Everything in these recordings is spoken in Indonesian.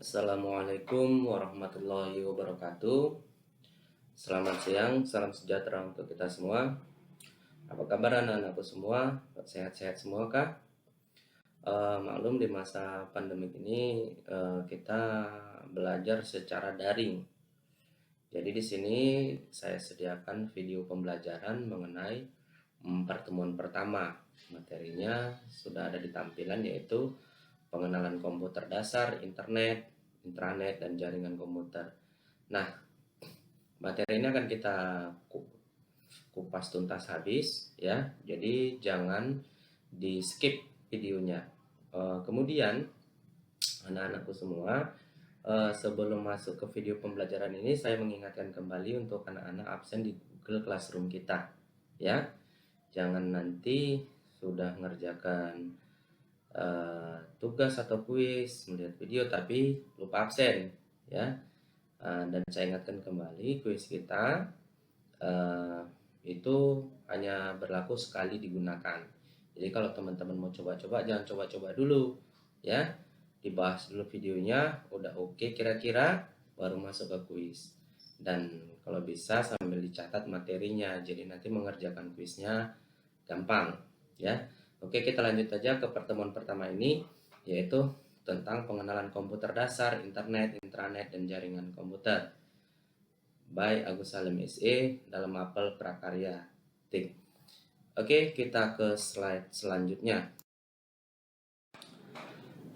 Assalamualaikum warahmatullahi wabarakatuh. Selamat siang, salam sejahtera untuk kita semua. Apa kabar anak-anakku semua? Sehat-sehat semua kah? Maklum di masa pandemi ini kita belajar secara daring. Jadi di sini saya sediakan video pembelajaran mengenai pertemuan pertama. Materinya sudah ada di tampilan, yaitu pengenalan komputer dasar, internet, intranet, dan jaringan komputer. Nah, materi ini akan kita kupas tuntas habis ya. Jadi jangan di skip videonya. Kemudian anak-anakku semua, sebelum masuk ke video pembelajaran ini, saya mengingatkan kembali untuk anak-anak absen di Google Classroom kita ya. Jangan nanti sudah mengerjakan tugas atau kuis, melihat video tapi lupa absen ya. Dan saya ingatkan kembali, kuis kita itu hanya berlaku sekali digunakan. Jadi kalau teman-teman mau coba-coba, jangan coba-coba dulu ya. Dibahas dulu videonya, udah oke kira-kira, baru masuk ke kuis. Dan kalau bisa sambil dicatat materinya, jadi nanti mengerjakan kuisnya gampang ya. Oke, kita lanjut aja ke pertemuan pertama ini, yaitu tentang pengenalan komputer dasar, internet, intranet, dan jaringan komputer by Agus Salim SE dalam Mapel Prakarya TIK. Oke, kita ke slide selanjutnya.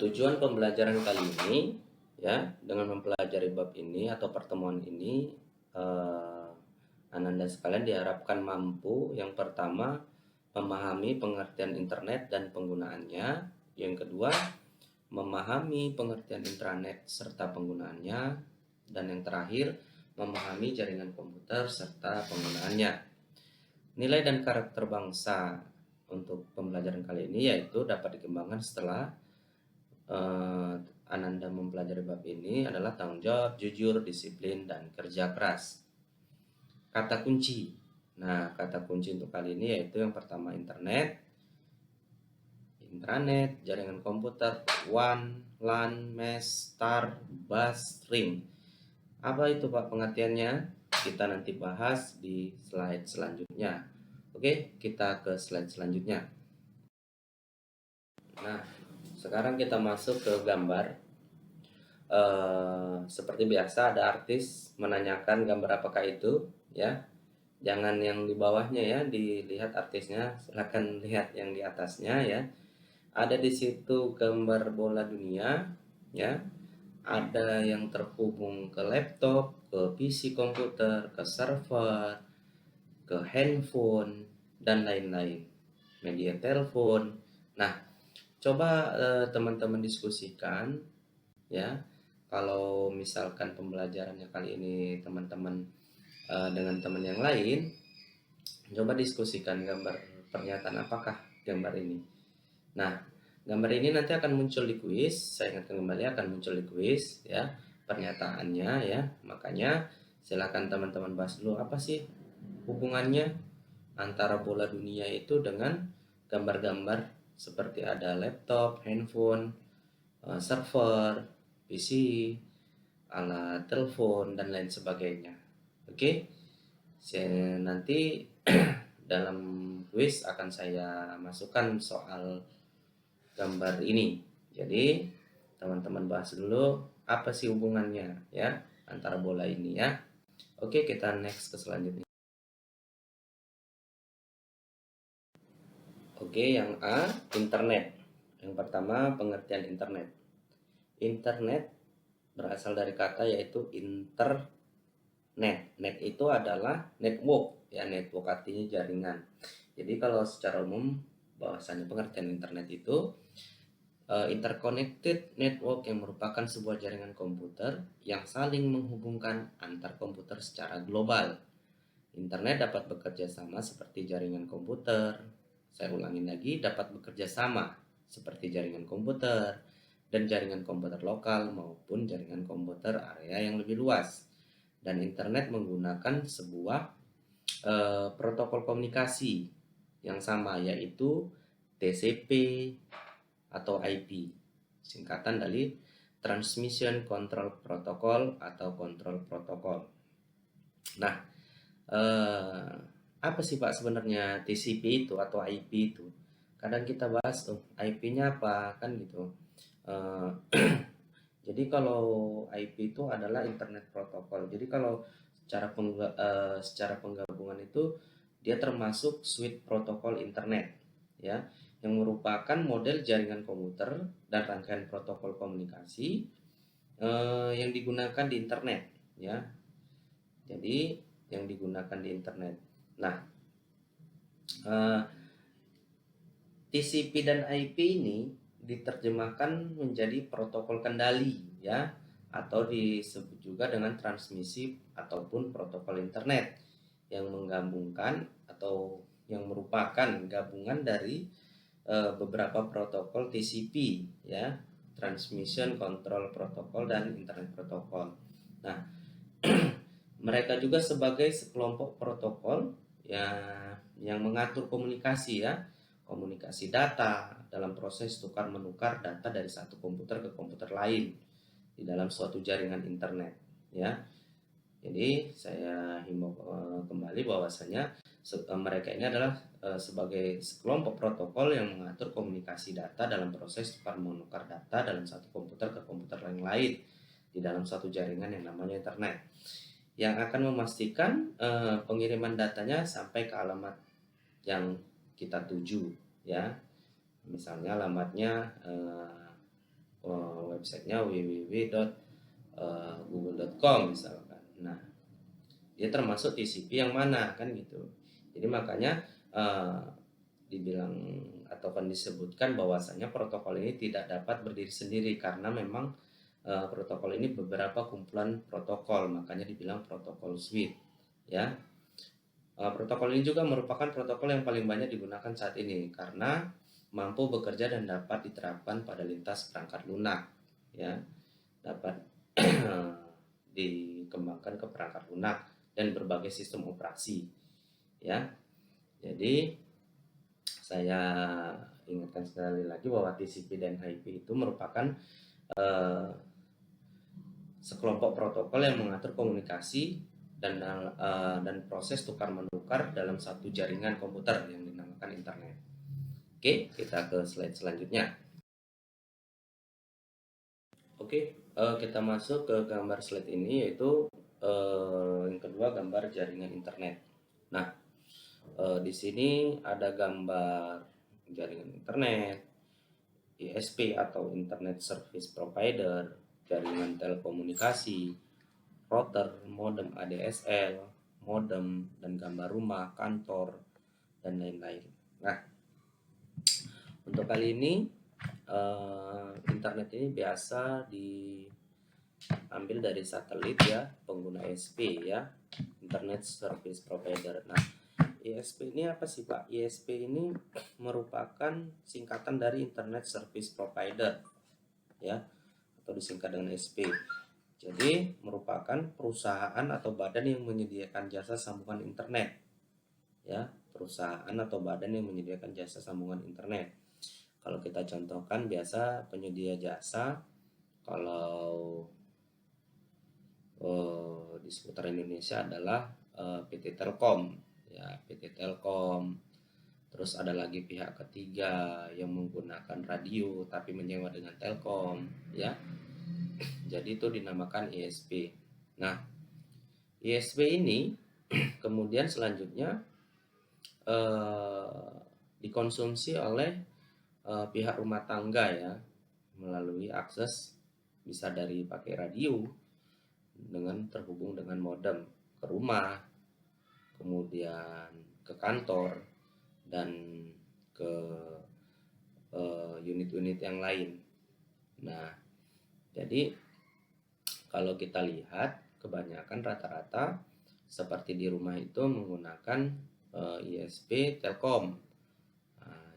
Tujuan pembelajaran kali ini ya, dengan mempelajari bab ini atau pertemuan ini, Ananda sekalian diharapkan mampu, yang pertama, memahami pengertian internet dan penggunaannya. Yang kedua, memahami pengertian intranet serta penggunaannya. Dan yang terakhir, memahami jaringan komputer serta penggunaannya. Nilai dan karakter bangsa untuk pembelajaran kali ini yaitu dapat dikembangkan setelah Ananda mempelajari bab ini adalah tanggung jawab, jujur, disiplin, dan kerja keras. Kata kunci. Nah, kata kunci untuk kali ini yaitu yang pertama internet, intranet, jaringan komputer, WAN, LAN, mesh, star, bus, ring. Apa itu Pak pengertiannya? Kita nanti bahas di slide selanjutnya. Oke, kita ke slide selanjutnya. Nah, sekarang kita masuk ke gambar. Seperti biasa ada artis menanyakan gambar apakah itu ya. Jangan yang di bawahnya ya, dilihat artisnya, silahkan lihat yang di atasnya ya. Ada di situ gambar bola dunia ya. Ada yang terhubung ke laptop, ke PC komputer, ke server, ke handphone, dan lain-lain. Media telepon. Nah, coba teman-teman diskusikan ya. Kalau misalkan pembelajarannya kali ini teman-teman dengan teman yang lain, coba diskusikan gambar pernyataan apakah gambar ini. Nah, gambar ini nanti akan muncul di kuis. Saya ingatkan kembali, akan muncul di kuis ya pernyataannya ya. Makanya silakan teman-teman bahas dulu apa sih hubungannya antara bola dunia itu dengan gambar-gambar seperti ada laptop, handphone, server, PC, alat telepon, dan lain sebagainya. Oke, saya nanti dalam kuis akan saya masukkan soal gambar ini. Jadi teman-teman bahas dulu apa sih hubungannya ya antara bola ini ya. Oke, kita next ke selanjutnya. Oke, yang A, internet. Yang pertama, pengertian internet. Internet berasal dari kata yaitu internet. Net itu adalah network ya, network artinya jaringan. Jadi kalau secara umum bahwasanya pengertian internet itu interconnected network yang merupakan sebuah jaringan komputer yang saling menghubungkan antar komputer secara global. Internet dapat bekerja sama seperti jaringan komputer. Saya ulangi lagi, dapat bekerja sama seperti jaringan komputer dan jaringan komputer lokal maupun jaringan komputer area yang lebih luas. Dan internet menggunakan sebuah protokol komunikasi yang sama, yaitu TCP atau IP, singkatan dari Transmission Control Protocol atau Control Protocol. Nah, apa sih Pak sebenarnya TCP itu atau IP itu? Kadang kita bahas tuh IP-nya apa kan gitu. Eh, jadi kalau IP itu adalah Internet Protocol. Jadi kalau secara penggabungan itu dia termasuk suite protokol internet, ya, yang merupakan model jaringan komputer dan rangkaian protokol komunikasi yang digunakan di internet, ya. Jadi yang digunakan di internet. Nah, eh, TCP dan IP ini diterjemahkan menjadi protokol kendali, ya, atau disebut juga dengan transmisi ataupun protokol internet yang menggabungkan atau yang merupakan gabungan dari beberapa protokol TCP, ya, Transmission Control Protocol dan Internet Protocol. Nah, mereka juga sebagai sekelompok protokol yang mengatur komunikasi, ya, komunikasi data dalam proses tukar menukar data dari satu komputer ke komputer lain di dalam suatu jaringan internet, ya. Jadi saya himbau kembali bahwasanya mereka ini adalah sebagai sekelompok protokol yang mengatur komunikasi data dalam proses tukar menukar data dalam satu komputer ke komputer yang lain di dalam suatu jaringan yang namanya internet, yang akan memastikan pengiriman datanya sampai ke alamat yang kita tuju, ya. Misalnya alamatnya websitenya www.google.com misalkan. Nah, dia termasuk TCP yang mana kan gitu. Jadi makanya dibilang atau kan disebutkan bahwasanya protokol ini tidak dapat berdiri sendiri karena memang protokol ini beberapa kumpulan protokol, makanya dibilang protokol suite, ya. Protokol ini juga merupakan protokol yang paling banyak digunakan saat ini karena mampu bekerja dan dapat diterapkan pada lintas perangkat lunak, ya, dapat dikembangkan ke perangkat lunak dan berbagai sistem operasi, ya. Jadi saya ingatkan sekali lagi bahwa TCP dan IP itu merupakan sekelompok protokol yang mengatur komunikasi dan proses tukar menukar dalam satu jaringan komputer yang dinamakan internet. Oke, kita ke slide selanjutnya. Oke, kita masuk ke gambar slide ini, yaitu yang kedua, gambar jaringan internet. Nah, di sini ada gambar jaringan internet, ISP atau Internet Service Provider, jaringan telekomunikasi, router, modem ADSL, modem, dan gambar rumah, kantor, dan lain-lain. Nah, untuk kali ini internet ini biasa diambil dari satelit, ya, pengguna ISP, ya, Internet Service Provider. Nah, ISP ini apa sih Pak? ISP ini merupakan singkatan dari Internet Service Provider, ya, atau disingkat dengan ISP. Jadi merupakan perusahaan atau badan yang menyediakan jasa sambungan internet, ya, perusahaan atau badan yang menyediakan jasa sambungan internet. Kalau kita contohkan biasa penyedia jasa, kalau di seputar Indonesia adalah PT Telkom, ya, PT Telkom. Terus ada lagi pihak ketiga yang menggunakan radio tapi menyewa dengan Telkom, ya. Jadi itu dinamakan ISP. Nah, ISP ini kemudian selanjutnya dikonsumsi oleh pihak rumah tangga, ya, melalui akses bisa dari pakai radio dengan terhubung dengan modem ke rumah, kemudian ke kantor, dan ke unit-unit yang lain. Nah, jadi kalau kita lihat kebanyakan rata-rata seperti di rumah itu menggunakan ISP Telkom,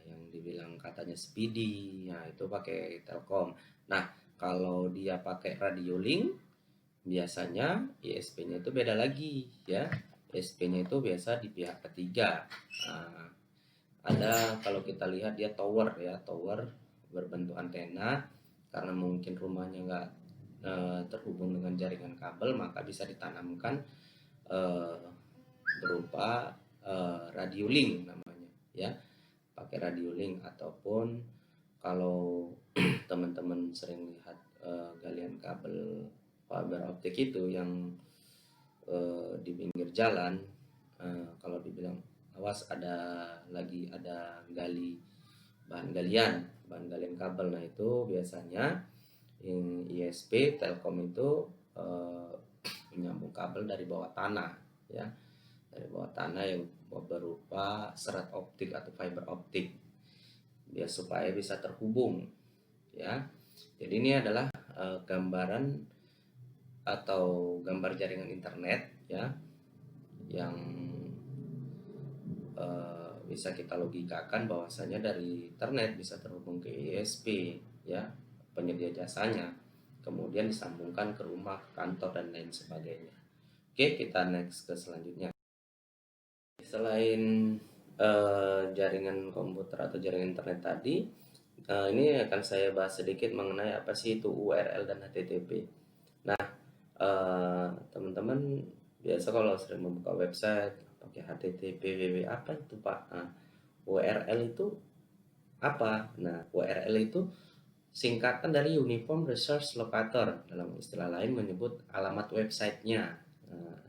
yang dibilang katanya speedy, ya itu pakai Telkom. Nah, kalau dia pakai radio link biasanya ISP-nya itu beda lagi, ya. ISP-nya itu biasa di pihak ketiga. Nah, ada kalau kita lihat dia tower, ya, tower berbentuk antena, karena mungkin rumahnya nggak terhubung dengan jaringan kabel, maka bisa ditanamkan eh, berupa radio link namanya ya, pakai radio link. Ataupun kalau teman-teman sering lihat galian kabel fiber optik itu yang di pinggir jalan, kalau dibilang awas ada gali bahan galian kabel, nah itu biasanya ISP Telkom itu menyambung kabel dari bawah tanah ya, dari bawah tanah yang berupa serat optik atau fiber optik, biar supaya bisa terhubung ya. Jadi ini adalah gambaran atau gambar jaringan internet ya, yang bisa kita logikakan bahwasanya dari internet bisa terhubung ke ISP ya, penyedia jasanya, kemudian disambungkan ke rumah, ke kantor, dan lain sebagainya. Oke, kita next ke selanjutnya. Selain jaringan komputer atau jaringan internet tadi, ini akan saya bahas sedikit mengenai apa sih itu URL dan HTTP. Nah, teman-teman biasa kalau sering membuka website pakai HTTP, www, apa itu Pak? Nah, URL itu apa? Nah, URL itu singkatan dari Uniform Resource Locator, dalam istilah lain menyebut alamat websitenya. Nah,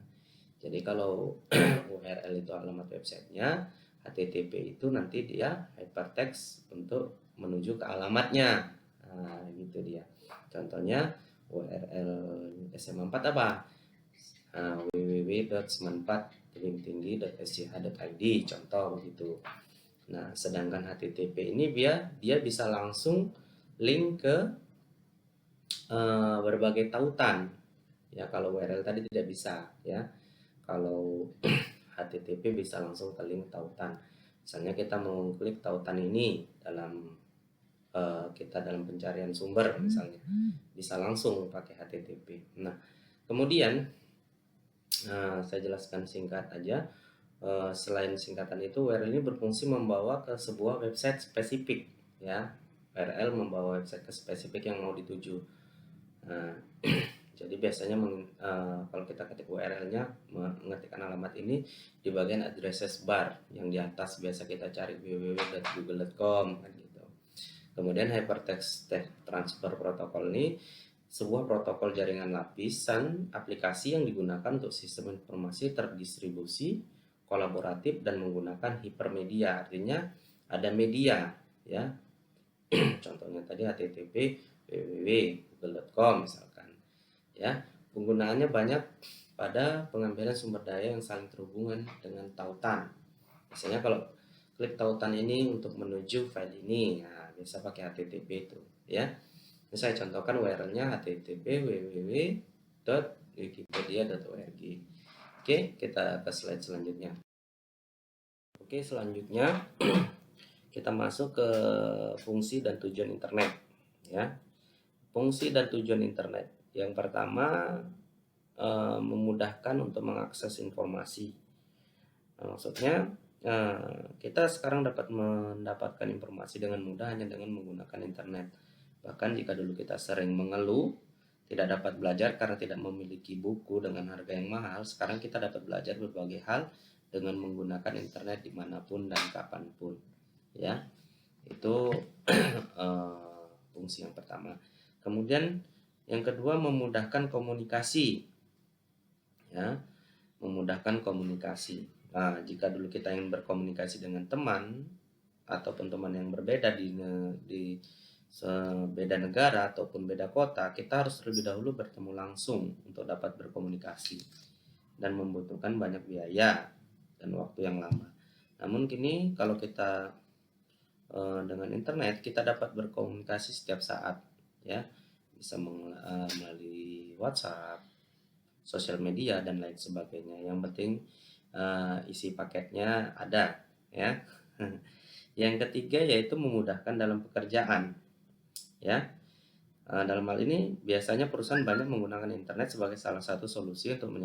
jadi kalau URL itu alamat websitenya, HTTP itu nanti dia hypertext untuk menuju ke alamatnya. Nah, gitu dia. Contohnya URL SMA 4 apa? www.semen4tinggi.sch.id, contoh begitu. Nah, sedangkan HTTP ini dia bisa langsung link ke berbagai tautan. Ya, kalau URL tadi tidak bisa ya. Kalau HTTP bisa langsung ke link tautan. Misalnya kita mau klik tautan ini dalam kita dalam pencarian sumber misalnya, bisa langsung pakai HTTP. Nah, kemudian saya jelaskan singkat aja. Selain singkatan itu, URL ini berfungsi membawa ke sebuah website spesifik ya. URL membawa website ke spesifik yang mau dituju. Jadi biasanya kalau kita ketik URL-nya, mengetikkan alamat ini di bagian addresses bar yang di atas, biasa kita cari www.google.com kan gitu. Kemudian hypertext transfer protocol ini sebuah protokol jaringan lapisan aplikasi yang digunakan untuk sistem informasi terdistribusi, kolaboratif, dan menggunakan hipermedia. Artinya ada media ya. Contohnya tadi HTTP www.google.com misalkan ya. Penggunaannya banyak pada pengambilan sumber daya yang saling terhubungan dengan tautan. Misalnya kalau klik tautan ini untuk menuju file ini, nah, bisa pakai HTTP itu ya. Ini saya contohkan URL-nya http www.wikipedia.org. Oke, kita ke slide selanjutnya. Oke, selanjutnya kita masuk ke fungsi dan tujuan internet ya. Fungsi dan tujuan internet. Yang pertama, memudahkan untuk mengakses informasi. Nah, maksudnya kita sekarang dapat mendapatkan informasi dengan mudah hanya dengan menggunakan internet. Bahkan jika dulu kita sering mengeluh tidak dapat belajar karena tidak memiliki buku dengan harga yang mahal, sekarang kita dapat belajar berbagai hal dengan menggunakan internet dimanapun dan kapanpun ya. Itu fungsi yang pertama. Kemudian yang kedua, memudahkan komunikasi ya, memudahkan komunikasi. Nah, jika dulu kita ingin berkomunikasi dengan teman ataupun teman yang berbeda di beda negara ataupun beda kota, kita harus terlebih dahulu bertemu langsung untuk dapat berkomunikasi dan membutuhkan banyak biaya dan waktu yang lama. Namun kini kalau kita dengan internet, kita dapat berkomunikasi setiap saat ya, bisa melalui WhatsApp, sosial media, dan lain sebagainya. Yang penting isi paketnya ada ya. Yang ketiga yaitu memudahkan dalam pekerjaan ya. Dalam hal ini biasanya perusahaan banyak menggunakan internet sebagai salah satu solusi untuk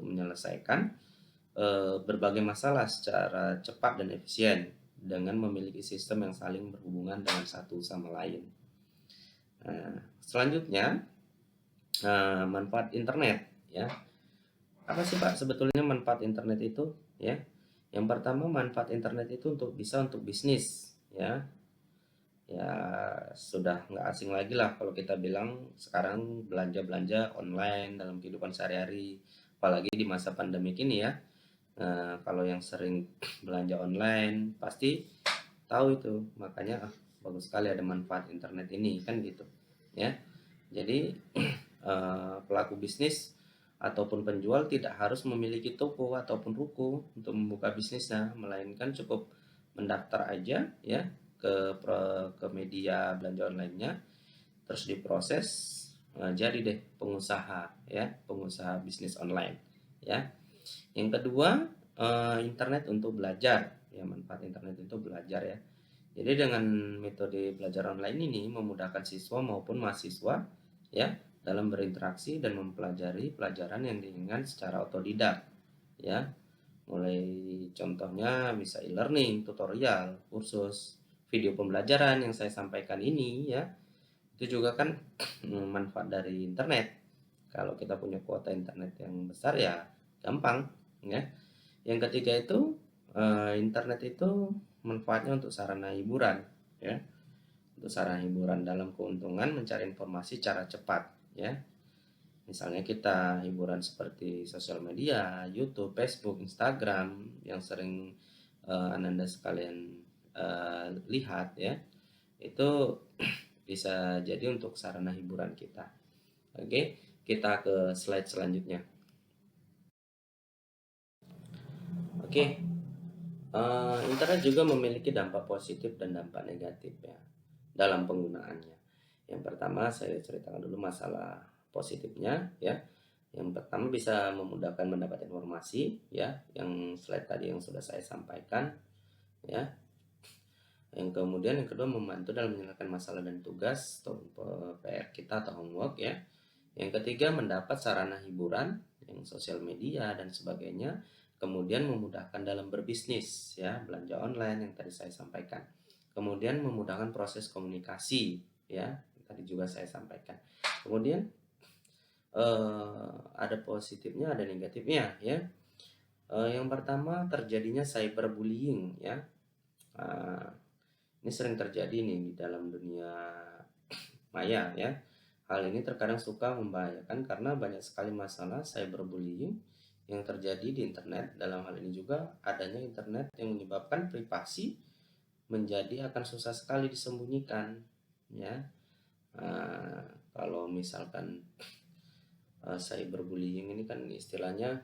menyelesaikan berbagai masalah secara cepat dan efisien dengan memiliki sistem yang saling berhubungan dengan satu sama lain. Selanjutnya, manfaat internet ya. Apa sih Pak sebetulnya manfaat internet itu ya? Yang pertama, manfaat internet itu untuk bisnis ya. Ya sudah nggak asing lagi lah kalau kita bilang sekarang belanja-belanja online dalam kehidupan sehari-hari, apalagi di masa pandemi ini ya. Nah, kalau yang sering belanja online pasti tahu itu, makanya bagus sekali ada manfaat internet ini kan gitu ya. Jadi pelaku bisnis ataupun penjual tidak harus memiliki toko ataupun ruko untuk membuka bisnisnya, melainkan cukup mendaftar aja ya ke media belanja online-nya, terus diproses, jadi deh pengusaha ya, pengusaha bisnis online ya. Yang kedua, internet untuk belajar ya, manfaat internet itu belajar ya. Jadi dengan metode belajar online ini memudahkan siswa maupun mahasiswa ya dalam berinteraksi dan mempelajari pelajaran yang diinginkan secara otodidak ya. Mulai contohnya bisa e-learning, tutorial, kursus, video pembelajaran yang saya sampaikan ini ya. Itu juga kan manfaat dari internet. Kalau kita punya kuota internet yang besar ya gampang ya. Yang ketiga itu internet itu manfaatnya untuk sarana hiburan ya. Untuk sarana hiburan dalam keuntungan mencari informasi secara cepat ya. Misalnya kita hiburan seperti sosial media, YouTube, Facebook, Instagram yang sering Ananda sekalian lihat ya. Itu bisa jadi untuk sarana hiburan kita. Oke, kita ke slide selanjutnya. Oke, internet juga memiliki dampak positif dan dampak negatif ya dalam penggunaannya. Yang pertama saya ceritakan dulu masalah positifnya ya. Yang pertama bisa memudahkan mendapat informasi ya, yang slide tadi yang sudah saya sampaikan ya. Yang kemudian yang kedua membantu dalam menyelesaikan masalah dan tugas atau PR kita atau homework ya. Yang ketiga mendapat sarana hiburan yang sosial media dan sebagainya. Kemudian memudahkan dalam berbisnis ya, belanja online yang tadi saya sampaikan. Kemudian memudahkan proses komunikasi ya, tadi juga saya sampaikan. Kemudian ada positifnya, ada negatifnya ya. Yang pertama terjadinya cyberbullying ya. Ini sering terjadi nih di dalam dunia maya ya. Hal ini terkadang suka membahayakan karena banyak sekali masalah cyberbullying yang terjadi di internet. Dalam hal ini juga adanya internet yang menyebabkan privasi menjadi akan susah sekali disembunyikan ya. Kalau misalkan cyberbullying ini kan istilahnya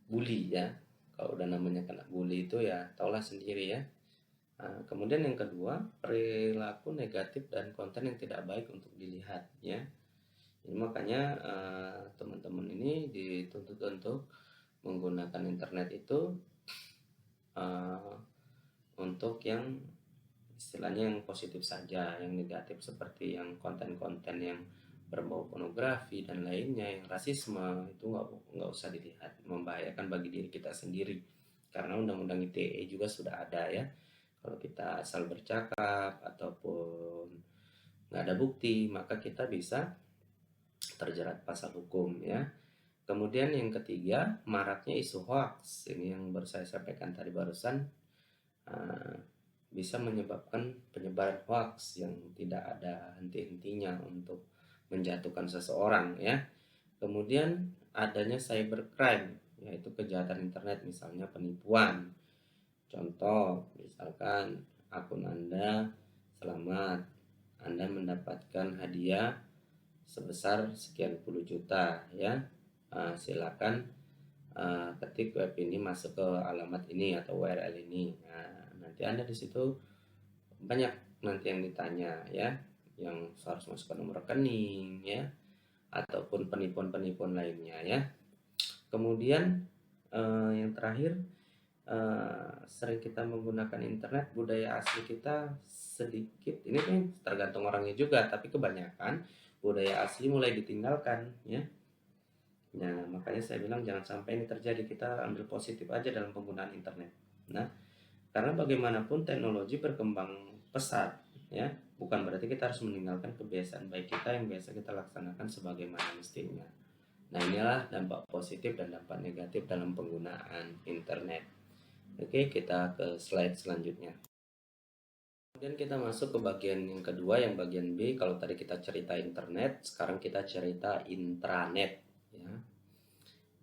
bully ya. Kalau udah namanya kena bully itu ya taulah sendiri ya. Kemudian yang kedua, perilaku negatif dan konten yang tidak baik untuk dilihat ya. Jadi makanya teman-teman ini dituntut untuk menggunakan internet itu untuk yang istilahnya yang positif saja, yang negatif seperti yang konten-konten yang berbau pornografi dan lainnya, yang rasisme itu nggak usah dilihat, membahayakan bagi diri kita sendiri karena undang-undang ITE juga sudah ada ya. Kalau kita asal bercakap ataupun nggak ada bukti, maka kita bisa terjerat pasal hukum ya. Kemudian yang ketiga, maraknya isu hoax. Ini yang baru saya sampaikan tadi barusan, bisa menyebabkan penyebaran hoax yang tidak ada henti-hentinya untuk menjatuhkan seseorang ya. Kemudian adanya cybercrime, yaitu kejahatan internet, misalnya penipuan. Contoh, misalkan akun Anda selamat, Anda mendapatkan hadiah sebesar sekian puluh juta ya. Silakan ketik web ini, masuk ke alamat ini atau URL ini. Nanti Anda di situ banyak nanti yang ditanya ya, yang harus masukkan nomor rekening ya, ataupun penipuan-penipuan lainnya ya. Kemudian yang terakhir, sering kita menggunakan internet, budaya asli kita sedikit, ini tuh tergantung orangnya juga, tapi kebanyakan budaya asli mulai ditinggalkan ya. Nah makanya saya bilang jangan sampai ini terjadi, kita ambil positif aja dalam penggunaan internet. Nah karena bagaimanapun teknologi berkembang pesat ya, bukan berarti kita harus meninggalkan kebiasaan baik kita yang biasa kita laksanakan sebagaimana mestinya. Nah, inilah dampak positif dan dampak negatif dalam penggunaan internet. Oke, kita ke slide selanjutnya. Kemudian kita masuk ke bagian yang kedua, yang bagian B. Kalau tadi kita cerita internet, sekarang kita cerita intranet, ya.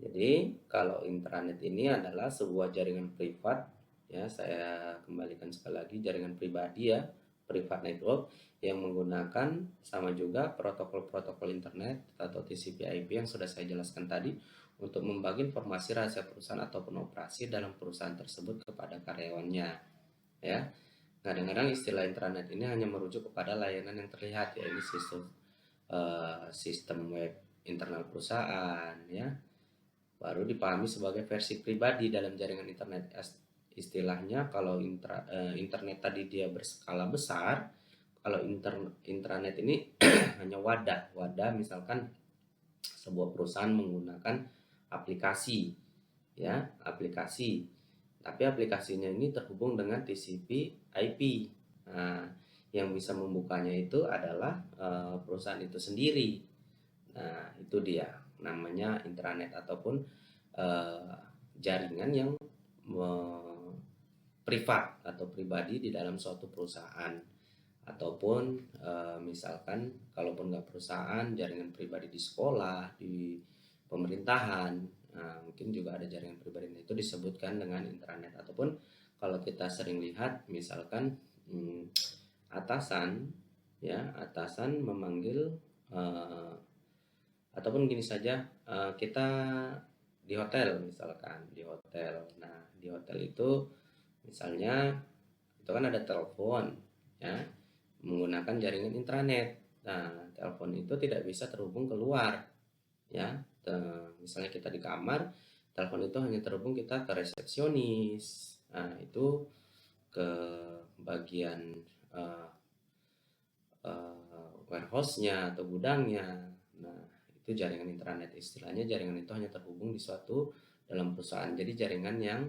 Jadi, kalau intranet ini adalah sebuah jaringan privat, ya, saya kembalikan sekali lagi, jaringan pribadi ya, private network yang menggunakan sama juga protokol-protokol internet atau TCP/IP yang sudah saya jelaskan tadi untuk membagi informasi rahasia perusahaan ataupun operasi dalam perusahaan tersebut kepada karyawannya, ya. Kadang-kadang istilah intranet ini hanya merujuk kepada layanan yang terlihat, ya, ini sistem web internal perusahaan, ya, baru dipahami sebagai versi pribadi dalam jaringan internet. Istilahnya kalau internet tadi dia berskala besar, kalau intranet ini hanya wadah misalkan sebuah perusahaan menggunakan aplikasi, ya, aplikasi, tapi aplikasinya ini terhubung dengan TCP IP. Nah, yang bisa membukanya itu adalah perusahaan itu sendiri. Nah, itu dia namanya intranet ataupun jaringan yang privat atau pribadi di dalam suatu perusahaan, ataupun misalkan kalaupun nggak perusahaan, jaringan pribadi di sekolah, di pemerintahan, mungkin juga ada jaringan pribadi, itu disebutkan dengan intranet. Ataupun kalau kita sering lihat misalkan atasan memanggil ataupun gini saja, kita di hotel misalkan, di hotel. Nah, di hotel itu misalnya itu kan ada telepon, ya, menggunakan jaringan intranet. Nah, telepon itu tidak bisa terhubung keluar, ya. Misalnya kita di kamar, telepon itu hanya terhubung kita ke resepsionis. Nah, itu ke bagian warehouse-nya atau gudangnya. Nah, itu jaringan intranet. Istilahnya jaringan itu hanya terhubung di suatu dalam perusahaan. Jadi jaringan yang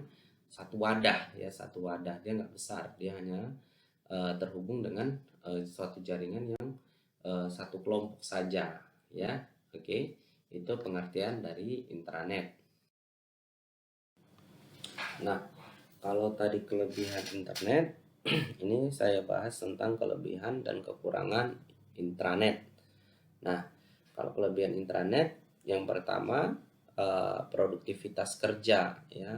satu wadah, ya, satu wadah, dia nggak besar, dia hanya terhubung dengan suatu jaringan yang satu kelompok saja, ya. Oke, itu pengertian dari intranet. Nah, kalau tadi kelebihan internet, ini saya bahas tentang kelebihan dan kekurangan intranet. Nah, kalau kelebihan intranet, yang pertama produktivitas kerja, ya.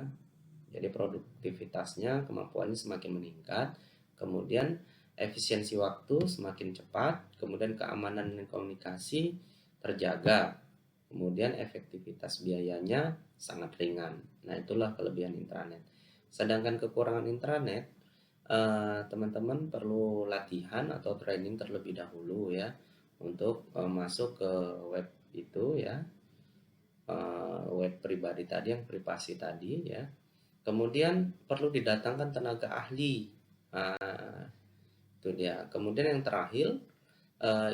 Jadi produktivitasnya, kemampuannya semakin meningkat, kemudian efisiensi waktu semakin cepat, kemudian keamanan dan komunikasi terjaga, kemudian efektivitas biayanya sangat ringan. Nah, itulah kelebihan intranet. Sedangkan kekurangan intranet, teman-teman perlu latihan atau training terlebih dahulu, ya, untuk masuk ke web itu, ya, web pribadi tadi, yang privasi tadi, ya. Kemudian perlu didatangkan tenaga ahli. Nah, itu dia. Kemudian yang terakhir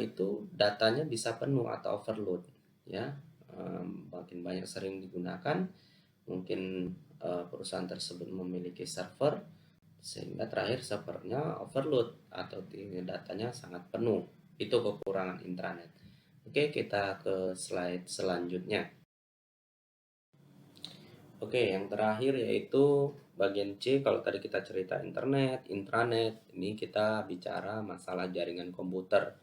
itu datanya bisa penuh atau overload, ya. Makin banyak sering digunakan, mungkin perusahaan tersebut memiliki server sehingga terakhir servernya overload atau datanya sangat penuh. Itu kekurangan intranet. Oke, kita ke slide selanjutnya. Oke, yang terakhir yaitu bagian C. Kalau tadi kita cerita internet, intranet, ini kita bicara masalah jaringan komputer.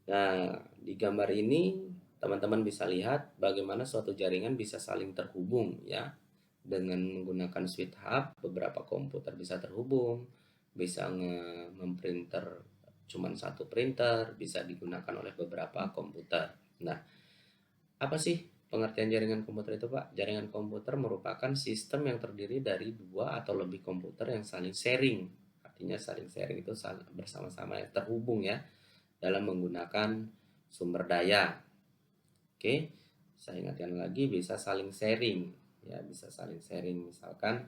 Nah, di gambar ini teman-teman bisa lihat bagaimana suatu jaringan bisa saling terhubung, ya. Dengan menggunakan switch hub, beberapa komputer bisa terhubung, bisa memprinter cuman satu printer, bisa digunakan oleh beberapa komputer. Nah, apa sih pengertian jaringan komputer itu, Pak? Jaringan komputer merupakan sistem yang terdiri dari dua atau lebih komputer yang saling sharing. Artinya saling sharing itu bersama-sama terhubung, ya, dalam menggunakan sumber daya. Oke, saya ingatkan lagi, bisa saling sharing, ya, bisa saling sharing. Misalkan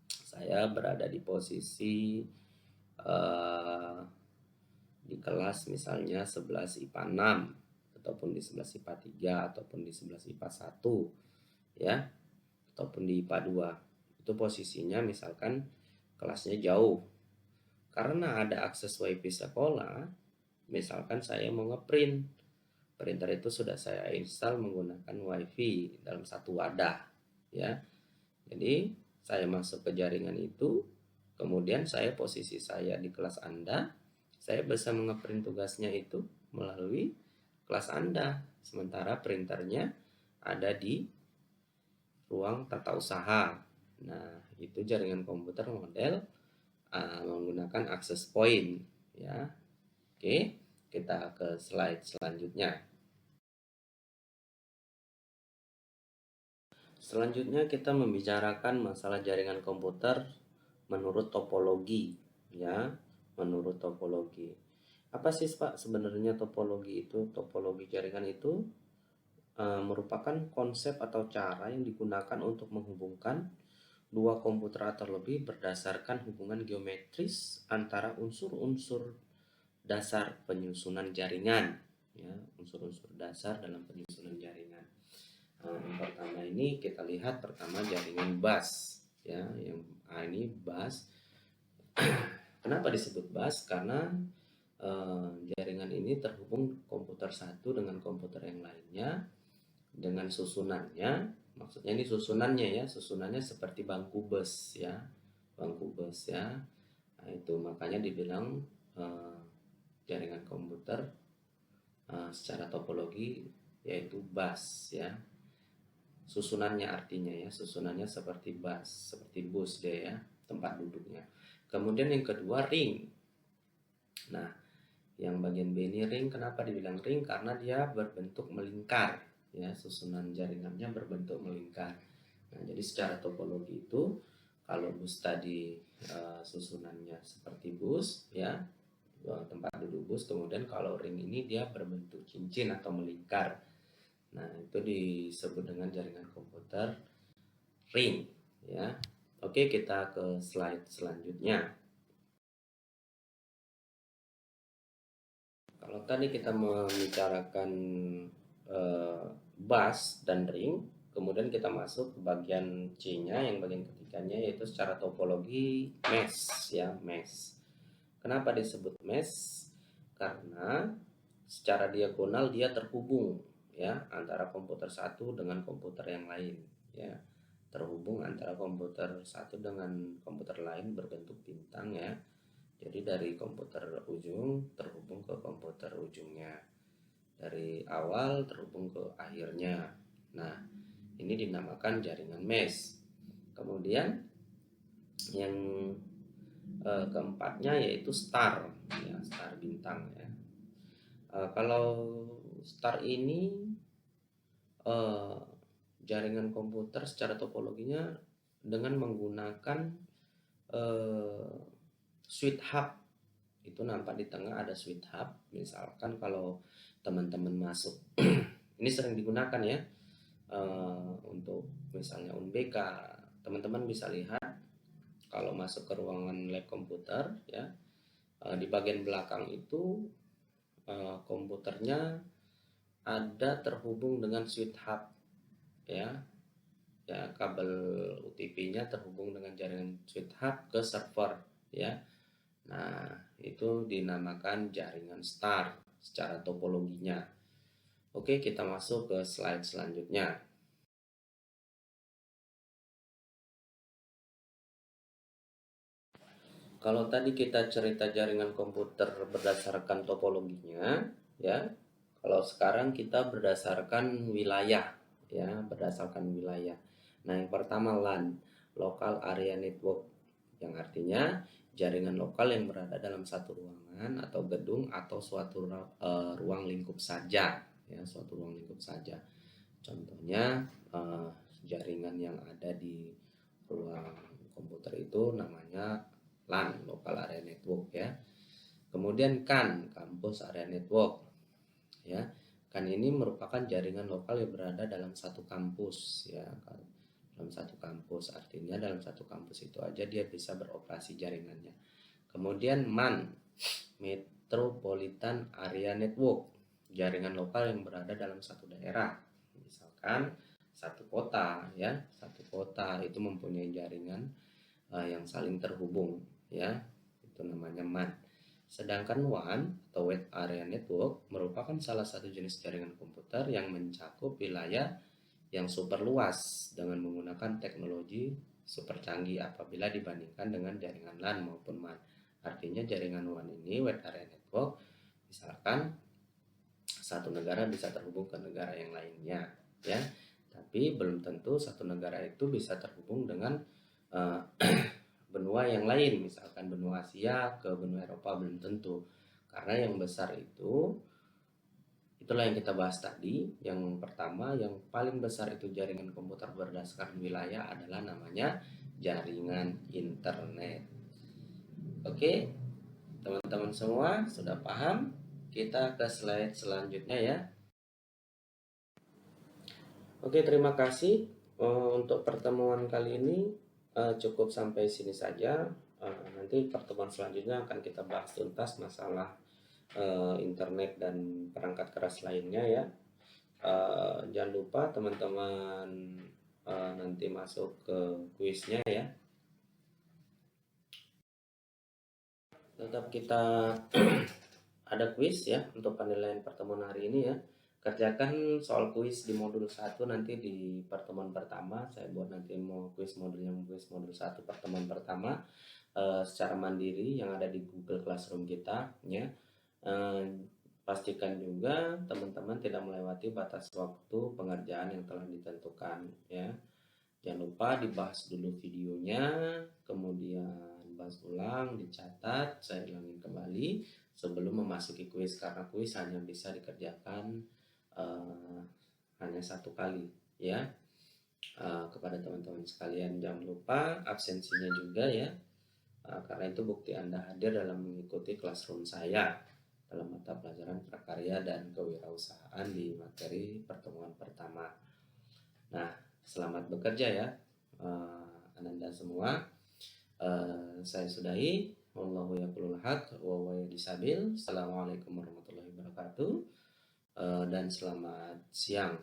saya berada di posisi di kelas misalnya 11 IPA 6, ataupun di 11 IPA 3, ataupun di 11 IPA 1, ya, ataupun di IPA 2. Itu posisinya misalkan kelasnya jauh. karena ada akses WiFi sekolah, misalkan saya mau ngeprint, printer itu sudah saya install menggunakan WiFi dalam satu wadah, ya. Jadi saya masuk ke jaringan itu, kemudian posisi saya di kelas Anda, saya bisa ngeprint tugasnya itu melalui kelas Anda, sementara printernya ada di ruang tata usaha. Nah, itu jaringan komputer model menggunakan access point, ya. Oke, kita ke slide selanjutnya. Selanjutnya kita membicarakan masalah jaringan komputer menurut topologi, ya. Menurut topologi. Apa sih Pak sebenarnya topologi itu? Topologi jaringan itu merupakan konsep atau cara yang digunakan untuk menghubungkan dua komputer atau lebih berdasarkan hubungan geometris antara unsur-unsur dasar penyusunan jaringan, ya, unsur-unsur dasar dalam penyusunan jaringan. Yang pertama ini kita lihat pertama jaringan bus, ya, yang ini bus. Kenapa disebut bus? Karena jaringan ini terhubung komputer satu dengan komputer yang lainnya dengan susunannya. Maksudnya ini susunannya seperti bangku bus, ya, bangku bus, ya. Nah, itu makanya dibilang jaringan komputer secara topologi yaitu bus, ya. Susunannya artinya, ya, susunannya seperti bus deh, ya, tempat duduknya. Kemudian yang kedua ring. Nah, yang bagian B ini ring, kenapa dibilang ring? Karena dia berbentuk melingkar, ya, susunan jaringannya berbentuk melingkar. Nah, jadi secara topologi itu kalau bus tadi susunannya seperti bus, ya, tempat duduk bus, kemudian kalau ring ini dia berbentuk cincin atau melingkar. Nah, itu disebut dengan jaringan komputer ring, ya. Oke, kita ke slide selanjutnya. Kalau tadi kita membicarakan bus dan ring, kemudian kita masuk ke bagian C-nya, yang bagian ketiganya yaitu secara topologi mesh, ya, mesh. Kenapa disebut mesh? Karena secara diagonal dia terhubung, ya, antara komputer satu dengan komputer yang lain, ya. Terhubung antara komputer satu dengan komputer lain berbentuk bintang, ya. Jadi dari komputer ujung terhubung ke komputer ujungnya, dari awal terhubung ke akhirnya. Nah, ini dinamakan jaringan mesh. Kemudian yang keempatnya yaitu star, ya, star bintang, ya. Kalau star ini jaringan komputer secara topologinya dengan menggunakan switch hub. Itu nampak di tengah ada switch hub. Misalkan kalau teman-teman masuk ini sering digunakan, ya, untuk misalnya UNBK, teman-teman bisa lihat kalau masuk ke ruangan lab komputer, ya, di bagian belakang itu komputernya ada terhubung dengan switch hub, ya, kabel UTP-nya terhubung dengan jaringan switch hub ke server, ya. Nah, itu dinamakan jaringan star secara topologinya. Oke, kita masuk ke slide selanjutnya. Kalau tadi kita cerita jaringan komputer berdasarkan topologinya, ya. Kalau sekarang kita berdasarkan wilayah, ya, berdasarkan wilayah. Nah, yang pertama LAN, Local Area Network, yang artinya jaringan lokal yang berada dalam satu ruangan atau gedung atau suatu ruang lingkup saja, ya, suatu ruang lingkup saja. Contohnya jaringan yang ada di ruang komputer itu namanya LAN, Local Area Network, ya. Kemudian CAN, Campus Area Network, ya. CAN ini merupakan jaringan lokal yang berada dalam satu kampus, ya. Dalam satu kampus artinya dalam satu kampus itu aja dia bisa beroperasi jaringannya. Kemudian MAN, Metropolitan Area Network, jaringan lokal yang berada dalam satu daerah. Misalkan satu kota, ya, satu kota itu mempunyai jaringan yang saling terhubung, ya. Itu itu namanya MAN. Sedangkan WAN atau Wide Area Network merupakan salah satu jenis jaringan komputer yang mencakup wilayah yang super luas dengan menggunakan teknologi super canggih apabila dibandingkan dengan jaringan LAN maupun MAN. Artinya jaringan WAN ini, Wide Area Network, misalkan satu negara bisa terhubung ke negara yang lainnya, ya. Tapi belum tentu satu negara itu bisa terhubung dengan uh, benua yang lain, misalkan benua Asia ke benua Eropa, belum tentu. Karena yang besar itu, itulah yang kita bahas tadi. Yang pertama, yang paling besar itu jaringan komputer berdasarkan wilayah adalah namanya jaringan internet. Oke, teman-teman semua sudah paham? Kita ke slide selanjutnya ya. Oke, terima kasih untuk pertemuan kali ini. Cukup sampai sini saja. Nanti pertemuan selanjutnya akan kita bahas tuntas masalah internet dan perangkat keras lainnya ya. Jangan lupa teman-teman nanti masuk ke kuisnya ya. Tetap kita ada kuis ya untuk penilaian pertemuan hari ini ya. Kerjakan soal kuis di modul 1 nanti di pertemuan pertama. Saya buat nanti mau kuis modul 1 pertemuan pertama secara mandiri yang ada di Google Classroom kita ya. Pastikan juga teman-teman tidak melewati batas waktu pengerjaan yang telah ditentukan ya. Jangan lupa dibahas dulu videonya, kemudian bahas ulang, dicatat, saya ulangin kembali sebelum memasuki kuis, karena kuis hanya bisa dikerjakan hanya satu kali ya. Kepada teman-teman sekalian jangan lupa absensinya juga ya, karena itu bukti Anda hadir dalam mengikuti classroom saya dalam mata pelajaran prakarya dan kewirausahaan di materi pertemuan pertama. Nah, selamat bekerja ya Ananda semua. Saya sudahi. Wallahu yaqulul haq wa huwa yahdisabil. Assalamualaikum warahmatullahi wabarakatuh. Dan selamat siang